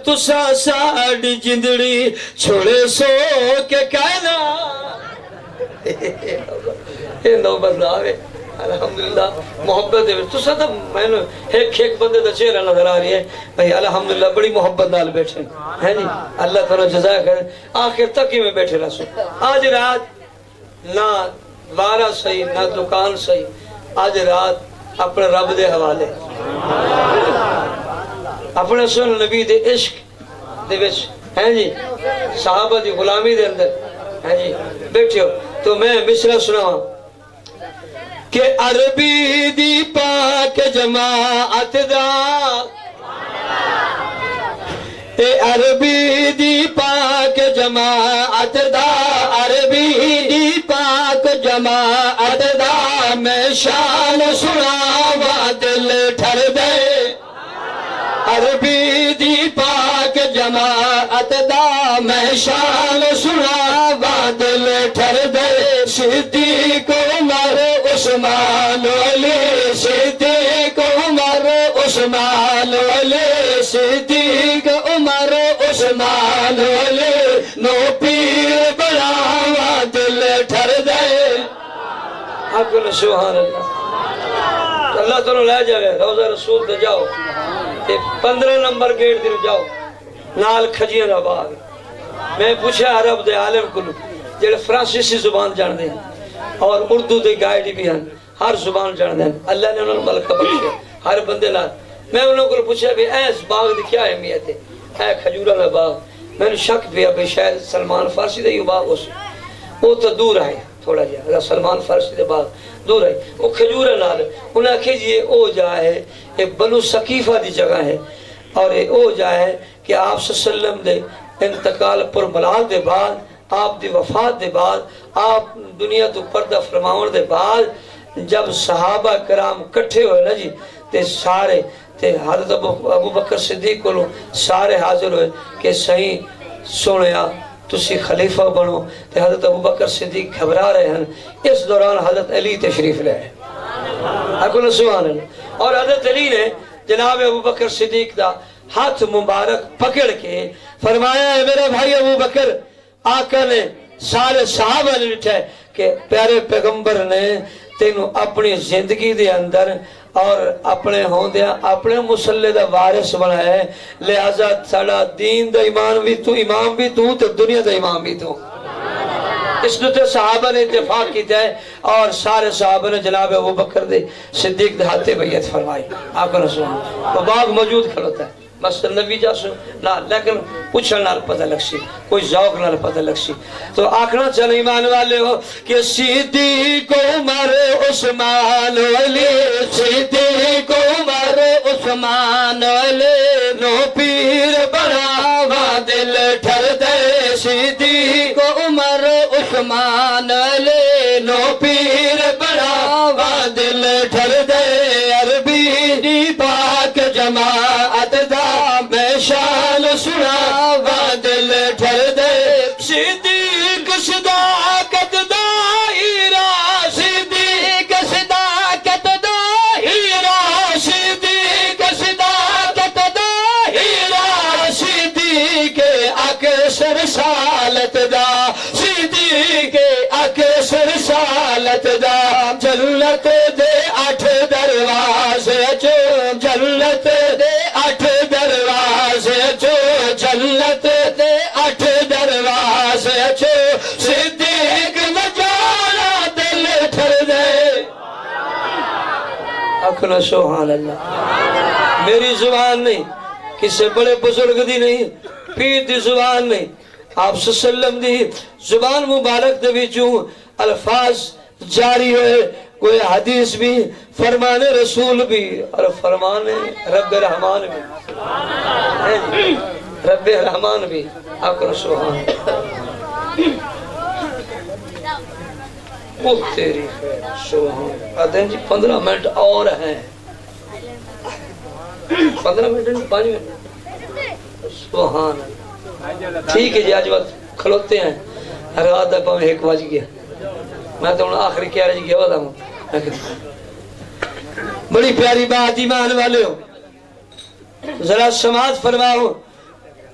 تسا ساڑی جندڑی چھوڑے سو کے کہنا یہ نوبت نہ آوے الحمدللہ محبت ہے تو ساتھ میں نے ایک بندے دا چہرہ نظر آ رہی ہے بھئی الحمدللہ بڑی محبت نال بیٹھے ہیں جی اللہ تعالیٰ جزائے خیر آخر تک ہی میں بیٹھے رہا سو آج رات نہ وارہ صحیح نہ دکان صحیح آج رات اپنے رب دے حوالے اپنے سن نبی دے عشق دے وچ ہیں جی صحابہ دی غلامی دے اندر ہیں جی بیٹھے ہو تو میں مصرع سناؤں کہ عربی دی پاک جماعت دا اے عربی دی پاک جماعت دا عربی دی پاک جماعت دا میں شان سناوا دل ٹھر دے عربی دی پاک جماعت دا میں شان سناوا دل ٹھر دے صدیق عمر عثمان علی صدیق عمر عثمان علی صدیق عمر عثمان علی نو پیر بڑاوا دل ٹھر دے اکل سبحان اللہ اللہ تعالیٰ لے جائے روزہ رسول دے جاؤ 15 نمبر گیٹ دے جاؤ نال کھجیاں دا باغ میں پوچھا عرب دے عالم کلو جڑے فرانسیسی زبان جان دے اور اردو دے گائیڈ بھی ہیں ہر زبان جان دے اللہ نے انہوں نے ملکہ بخشیا ہر بندے لات میں انہوں کو پوچھا بھی ایس باغ دی کیا اہمیت ہے اے کھجورہ دا باغ میں نے شک پیا بھی شاید سلمان فارسی دے یہ باغ ہو سکتا وہ تو دور آئے تھوڑا جا سلمان فارسی دے باغ دور آئے وہ کھجورہ نال انہیں آکھے جی او جائے ایک بنو سقیفہ دی جگہ ہے اور او جائے کہ آپ صلی اللہ علیہ وسلم دے انتقال پر ملال دے بعد آپ دی وفات دے بعد آپ دنیا تو پردہ فرماون دے بعد جب صحابہ کرام کٹھے ہوئے نا جی تے سارے تے حضرت ابو بکر صدیق کو سارے حاضر ہوئے کہ صحیح سنیا تسی خلیفہ بنو تے حضرت ابو بکر صدیق گھبرا رہے ہیں اس دوران حضرت علی تشریف لے اکل سبحان اللہ اور حضرت علی نے جناب ابو بکر صدیق دا ہاتھ مبارک پکڑ کے فرمایا ہے میرے بھائی ابو بکر آقا نے سارے صحابہ نے لٹھے کہ پیارے پیغمبر نے تینوں اپنی زندگی دے اندر اور اپنے ہوندیا اپنے مسلح دا وارث بنا ہے لہذا ساڑا دین دا امام بھی تو تے دنیا دا امام بھی تو اس نتے صحابہ نے اتفاق کیتا ہے اور سارے صحابہ نے جناب ابو بکر دے صدیق دے ہاتھے بیعت فرمائی آقا رسول تو باغ موجود کھلوتا ہے بس نبی جاسو نا لیکن پوچھن نال پتہ لگسی کوئی ذوق نال پتہ لگسی تو آکھنا چل ایمان والے ہو کہ صدیق عمر عثمان علی صدیق عمر عثمان علی نو پیر بڑاوا دل ٹھر دے صدیق عمر عثمان علی نو پیر بڑاوا دل ٹھر دے عربی دی پاک جماعت دا میں شان سناوا دل ٹھر دے صدیق صداقت دا ہیرا صدیق صداقت دا ہیرا صدیق صداقت دا ہیرا صدیق اکثر سالت دا صدیق اکثر سالت دا جنت دے 8 دروازے جو جنت دے 8 دروازے جو جنت دے 8 دروازے جو صدیق نجانا دل ٹھر دے اکھنا سبحان اللہ میری زبان نہیں کسے بڑے بزرگ دی نہیں پیر دی زبان نہیں آپ صلی اللہ علیہ وسلم دی زبان مبارک دے وچوں الفاظ جاری ہوئے کوئی حدیث بھی فرمان رسول بھی اور فرمان رب رحمان بھی رب رحمان بھی اکر سبحان وہ تیری خیر سبحان آدھیں جی 15 منٹ اور ہیں 15 منٹ 5 منٹ سبحان ٹھیک ہے جی آج وقت کھلوتے ہیں رات دا پاں 1 بج گیا میں تو آخری کیا رہی گیا ہوتا ہوں بڑی پیاری بات ایمان والے ہو ذرا سماعت فرماؤ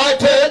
8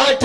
8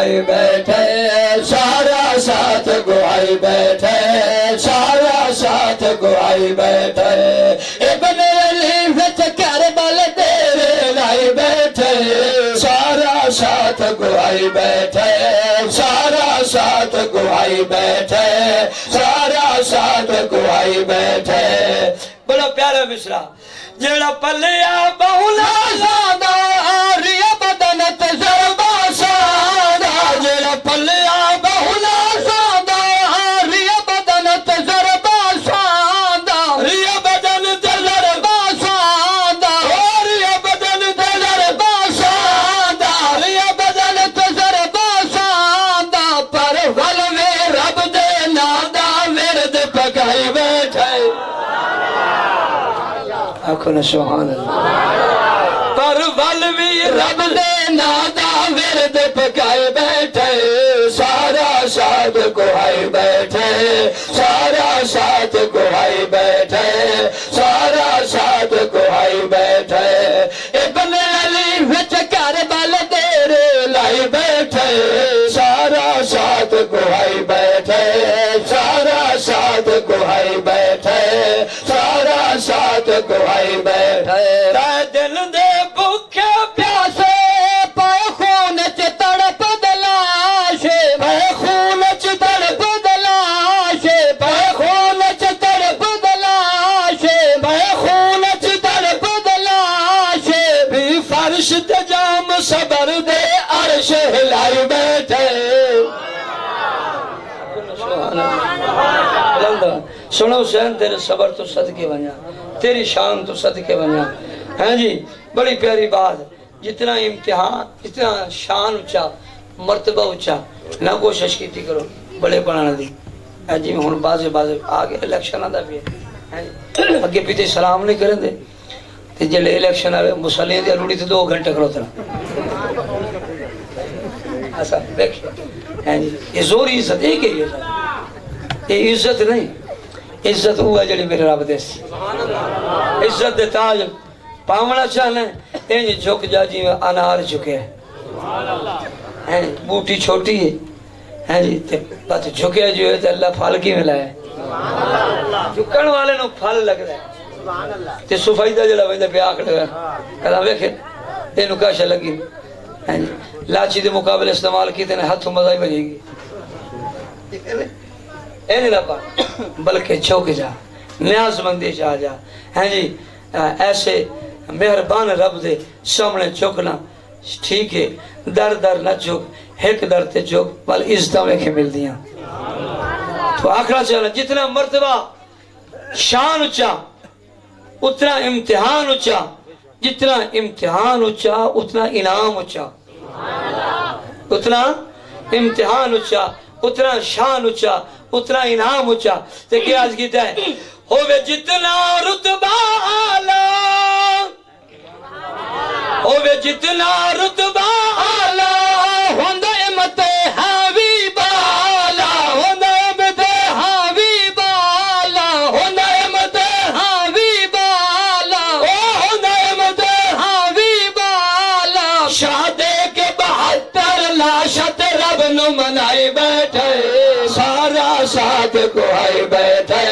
گوائی بیٹھے سارا ساتھ گوائی بیٹھے سارا ساتھ گوائی بیٹھے ابن علی وچ کربل تیرے لائی بیٹھے سارا ساتھ گوائی بیٹھے سارا ساتھ گوائی بیٹھے سارا ساتھ گوائی بیٹھے بڑا پیارا مصرع جڑا پلیا بہلا زادہ آریا بدن تجربہ سادہ جڑا پلیا بہلا زادہ آریا بدن تجربہ سادہ ریا بدن تجربہ سادہ ریا بدن تجربہ سادہ ریا بدن تجربہ سادہ پر ول میں رب دے نادا ورد پکائی بیٹھے آنکھوں نے سبحان اللہ پر ولوی رب دے نادا ورد پکائے بیٹھے سارا ساتھ گوائی بیٹھے سارا ساتھ گوائی بیٹھے سارا ساتھ گوائی بیٹھے ابن علی وچ کربل تیرے لائی بیٹھے سارا ساتھ گوائی بیٹھے سارا ساتھ گوائی بیٹھے سارا ساتھ گوائی بیٹھے دل دے بھوکے پیاسے پائے خون چ تڑپ دلاشے پائے خون چ تڑپ دلاشے پائے خون چ تڑپ دلاشے پائے خون چ تڑپ دلاشے بھی فرش تے جام صبر دے عرش ہلائی بیٹھے سنو حسین تیرے صبر تو صدقے بنیا تیری شان تو صدقے بنیا ہیں جی بڑی پیاری بات جتنا امتحان جتنا شان اچھا مرتبہ اچھا نہ کوشش کیتی کرو بڑے پڑھانا دی ہیں جی ہون بازے آگے الیکشن آدھا بھی ہے اگے پیتے سلام نہیں کریں دے تے جلے الیکشن آوے مسلین دیا روڑی تے 2 گھنٹے کرو تنا ایسا دیکھیں ہیں جی یہ زوری عزت ایک ہے یہ عزت نہیں عزت ہوا جڑی میرے رب دے سی عزت دے تاج پاونا چاہنا ہے انج جھک جا جی میں انار جھکے ہیں بوٹی چھوٹی ہے جی بات جھکے جو ہے تو اللہ پھل کی ملا ہے جھکن والے نو پھل لگ رہا ہے تے سفیدہ جڑا ویندا بیاک لگا کلا ویکھے اینو کاشا لگی ہیں لاچی دے مقابلے استعمال کیتے نے ہاتھوں مزہ ہی بنے گی اے نہیں ربا بلکہ جھک جا نیاز مندی چاہ جا ہیں جی ایسے مہربان رب دے سامنے جھکنا ٹھیک ہے در در نہ جھک ایک در تے جھک بل عزتاں میں کے مل دیاں تو آخرا چاہنا جتنا مرتبہ شان اچھا اتنا امتحان اچھا جتنا امتحان اچھا اتنا انعام اچھا اتنا امتحان اچھا اتنا شان اچھا اتنا انعام اچھا تے کیا آج کیتا ہے ہووے جتنا رتبہ آلہ ہووے جتنا رتبہ آلہ ہوندہ امت حاوی بالا ہوندہ امت حاوی بالا ہوندہ امت حاوی بالا ہوندہ امت حاوی بالا شادے کے 72 لاشت رب نو منائی بیٹھے سارا ساتھ گوائی بیٹھے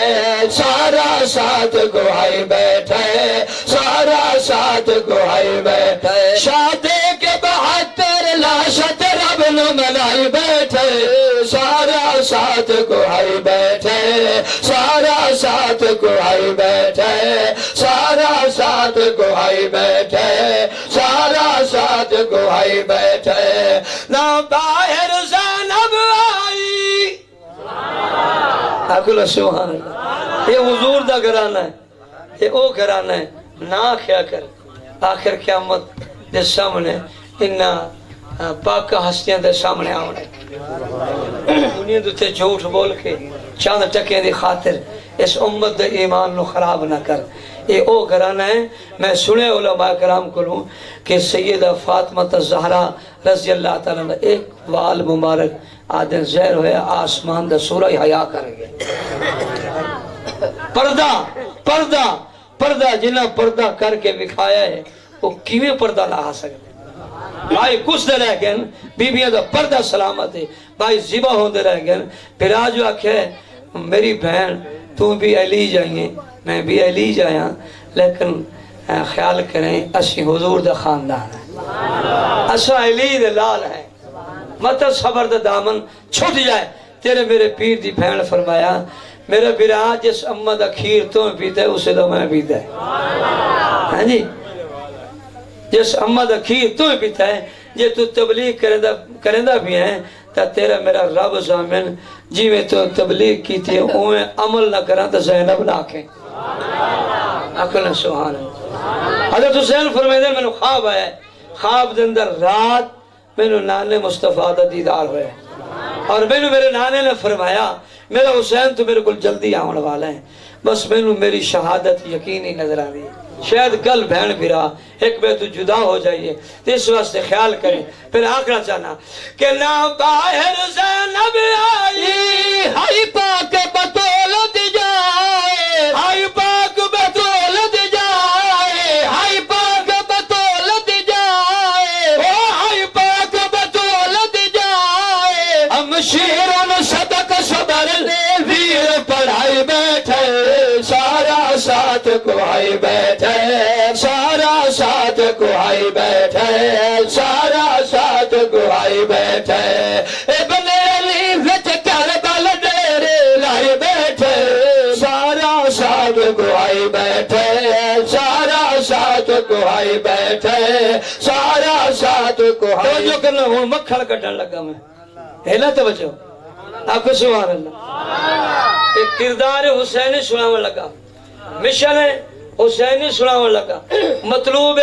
سارا ساتھ گوائی بیٹھے سارا ساتھ گوائی بیٹھے شادی کے 72 لاشت رب نو منائی بیٹھے سارا ساتھ گوائی بیٹھے سارا ساتھ گوائی بیٹھے سارا ساتھ گوائی بیٹھے سارا ساتھ گوائی بیٹھے نہ باہر زینب آئی آکھو سبحان اللہ یہ حضور دا گھرانہ ہے یہ او گھرانہ ہے نہ کیا کر آخر قیامت دے سامنے انہا پاکہ ہستیاں دے سامنے آنے دنیا دوتے جھوٹ بول کے چاند ٹکیں دی خاطر اس امت دے ایمان نو خراب نہ کر یہ او گھرانہ ہے میں سنے علماء کرام کو لوں کہ سیدہ فاطمہ الزہرا رضی اللہ تعالیٰ نے ایک وال مبارک آدھن زہر ہوئے آسمان دا سورہ حیا کر گئے پردہ جنہ پردہ کر کے بکھایا ہے وہ کیویں پردہ لا سکتے بھائی کچھ دے رہ گئے بیبیاں دا پردہ سلامت ہے بھائی ذبح ہوندے رہ گئے پھر آج آکھے میری بہن تو بھی علی جائیں میں بھی علی جایا لیکن خیال کریں اسی حضور دا خاندان ہے اسا علی دے لال ہے مطلب صبر دا دامن چھٹ جائے تیرے میرے پیر دی بہن فرمایا میرا برا جس امہ دا کھیر تو پیتا ہے اسے دا میں پیتا ہے ہاں جی جس امہ دا کھیر تو پیتا ہے جے تو تبلیغ کرندہ بھی ہیں تا تیرا میرا رب زامن جی میں تو تبلیغ کی تھی اوہیں عمل نہ کران تا زینب لاکھیں اکل سبحان اللہ حضرت حسین فرمائے دے میں نے خواب آیا ہے خواب دے اندر رات میں نے نانے مصطفیٰ دا دیدار ہوئے اور میں نے میرے نانے نے فرمایا میرا حسین تو میرے کو جلدی آن والا ہے بس میں نے میری شہادت یقینی نظر آ رہی ہے شاید کل بہن بھرا ایک بے تو جدا ہو جائیے تو اس واسطے خیال کریں پھر آخرا چاہنا کہ نہ باہر زینب آئی ہائی پاک بطولت جائے ہائی پاک بطولت جائے ہائی پاک بطولت جائے ہائی پاک بطولت جائے ہم شیرون صدق صبر لے ویر پڑھائی بیٹھے سارا ساتھ کو آئی بیٹھے سارا ساتھ کو آئی بیٹھے سارا ساتھ کو آئی بیٹھے ابن علی وچ کربل ڈیرے لائی بیٹھے سارا ساتھ کو آئی بیٹھے سارا ساتھ کو آئی بیٹھے سارا ساتھ کو آئی جو کرنا ہوں مکھڑ کٹن لگا میں ہیلا توجہ آپ کو سبحان اللہ ایک کردار حسینی سنانے لگا مشن حسینی سنانے لگا مطلوب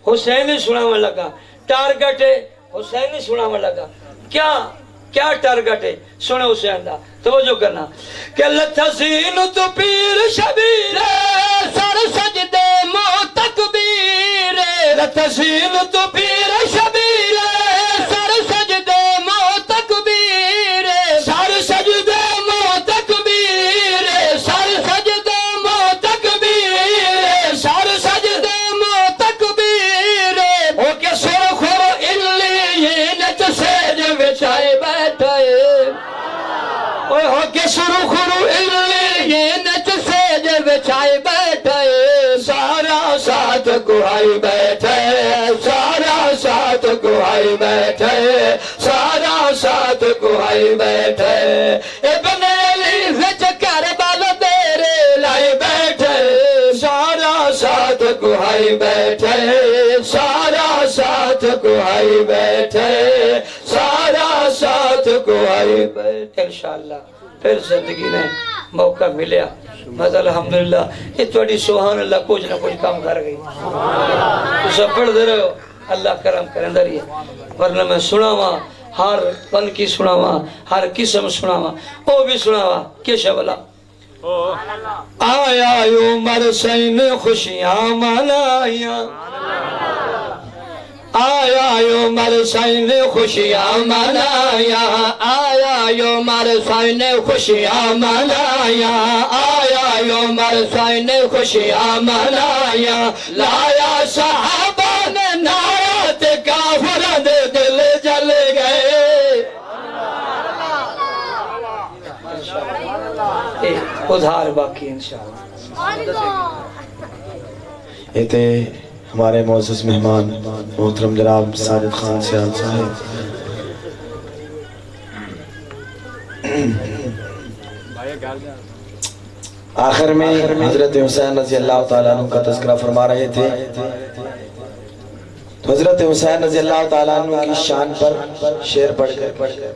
حسینی سنانے لگا ٹارگٹ حسینی سنانے لگا کیا ٹارگٹ ہے سنے حسین دا توجہ کرنا کہ لتزین تو پیر شبیر سر سجدے مو تکبیر لتزین تو پیر شبیر سر سجدے مو تکبیر سر سجدے مو تکبیر سر سجدے مو تکبیر سر سجدے مو تکبیر ہو کے سر خورو اللیین چسیج بچائے بیٹھائے ہو کے سر خورو اللیین چسیج بچائے بیٹھائے سارا ساتھ کو آئی بیٹھے سارا ساتھ کو آئی بیٹھے سارا ساتھ کو آئی بیٹھے ابن علی وچ کربل دیرے لائی بیٹھے سارا ساتھ کو آئی بیٹھے سارا ساتھ کو آئی بیٹھے سارا ساتھ کو آئی بیٹھے انشاءاللہ پھر زندگی نے موقع ملیا بس الحمدللہ یہ توڑی سبحان اللہ کچھ نہ کچھ کام کر گئی تو سب پڑھ دے رہے ہو اللہ کرم کریں دریئے ورنہ میں سناوا ہر پن کی سناوا ہر قسم سناوا وہ بھی سناوا کیشہ بلا آیا عمر سین خوشیاں منایا آیا عمر سین خوشیاں منایا آیا عمر سین خوشیاں منایا آیا عمر سین خوشیاں منایا لایا صحابہ نے نعرات کافران دے دل جل گئے ادھار باقی انشاءاللہ یہ تھے ہمارے معزز مہمان محترم جناب ساجد خان سیال صاحب آخر میں حضرت حسین رضی اللہ تعالیٰ عنہ کا تذکرہ فرما رہے تھے تو حضرت حسین رضی اللہ تعالیٰ عنہ کی شان پر شعر پڑھ کر